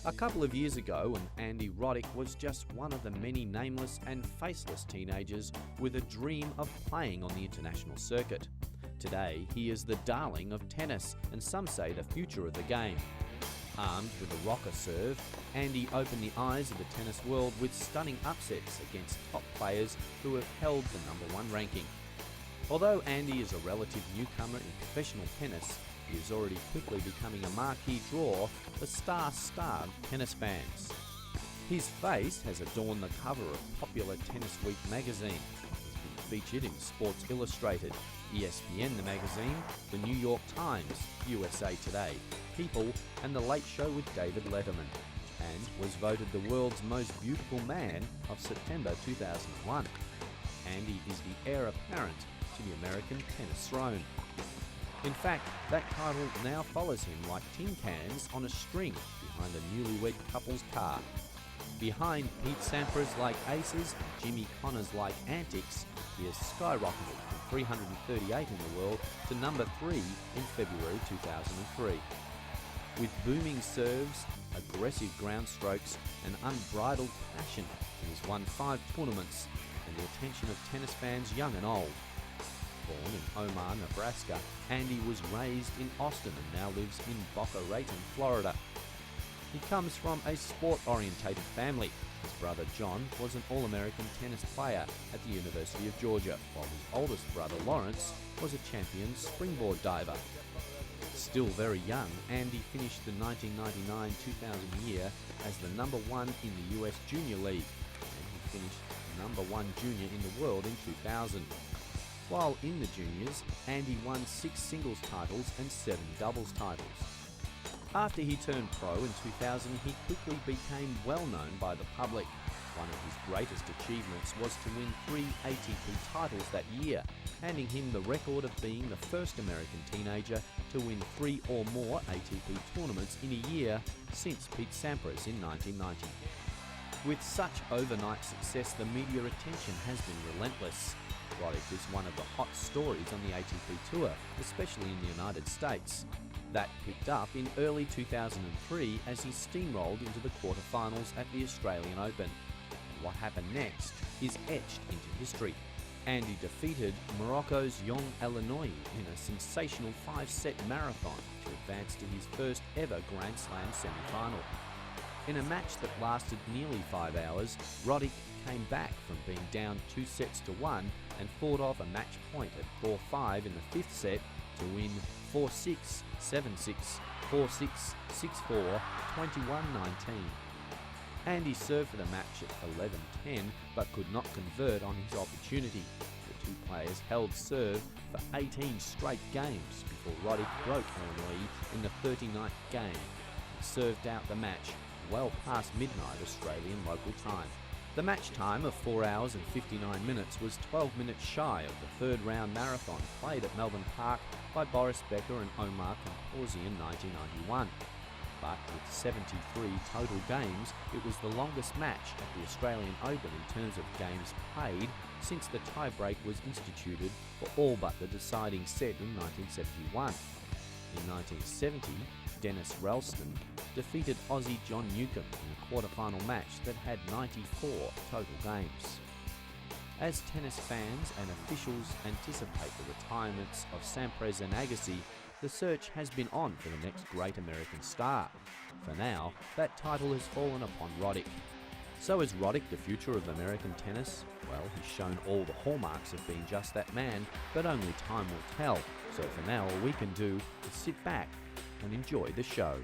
A couple of years ago, when Andy Roddick was just one of the many nameless and faceless teenagers with a dream of playing on the international circuit. Today, he is the darling of tennis, and some say the future of the game. Armed with a rocker serve, Andy opened the eyes of the tennis world with stunning upsets against top players who have held the #1 ranking. Although Andy is a relative newcomer in professional tennis, he is already quickly becoming a marquee draw for star-starved tennis fans. His face has adorned the cover of popular Tennis Week magazine. He's been featured in Sports Illustrated, ESPN the magazine, the New York Times, USA Today, People, and The Late Show with David Letterman, and was voted the world's most beautiful man of September 2001. Andy is the heir apparent to the American tennis throne. In fact, that title now follows him like tin cans on a string behind a newlywed couple's car. Behind Pete Sampras like aces and Jimmy Connors like antics, he has skyrocketed from 338 in the world to number 3 in February 2003. With booming serves, aggressive ground strokes, and unbridled passion, he has won 5 tournaments and the attention of tennis fans young and old. Born in Omaha, Nebraska, Andy was raised in Austin and now lives in Boca Raton, Florida. He comes from a sport-orientated family. His brother John was an All-American tennis player at the University of Georgia, while his oldest brother Lawrence was a champion springboard diver. Still very young, Andy finished the 1999-2000 year as the #1 in the US Junior League, and he finished #1 junior in the world in 2000. While in the juniors, Andy won 6 singles titles and 7 doubles titles. After he turned pro in 2000, he quickly became well known by the public. One of his greatest achievements was to win 3 ATP titles that year, handing him the record of being the first American teenager to win 3 or more ATP tournaments in a year since Pete Sampras in 1990. With such overnight success, the media attention has been relentless. Roddick is one of the hot stories on the ATP Tour, especially in the United States. That picked up in early 2003 as he steamrolled into the quarterfinals at the Australian Open. What happened next is etched into history. Andy defeated Morocco's Young Elenoui in a sensational 5-set marathon to advance to his first ever Grand Slam semi-final. In a match that lasted nearly 5 hours, Roddick came back from being down 2-1 and fought off a match point at 4-5 in the 5th set to win 4-6, 7-6, 4-6, 6-4, 21-19. Andy served for the match at 11-10 but could not convert on his opportunity. The two players held serve for 18 straight games before Roddick broke Elenoui in the 39th game and served out the match well past midnight Australian local time. The match time of 4 hours and 59 minutes was 12 minutes shy of the 3rd round marathon played at Melbourne Park by Boris Becker and Omar Comporzi in 1991. But with 73 total games, it was the longest match at the Australian Open in terms of games played since the tiebreak was instituted for all but the deciding set in 1971. In 1970, Dennis Ralston defeated Aussie John Newcombe in a quarter-final match that had 94 total games. As tennis fans and officials anticipate the retirements of Sampras and Agassi, the search has been on for the next great American star. For now, that title has fallen upon Roddick. So is Roddick the future of American tennis? Well, he's shown all the hallmarks of being just that man, but only time will tell. So for now, all we can do is sit back and enjoy the show.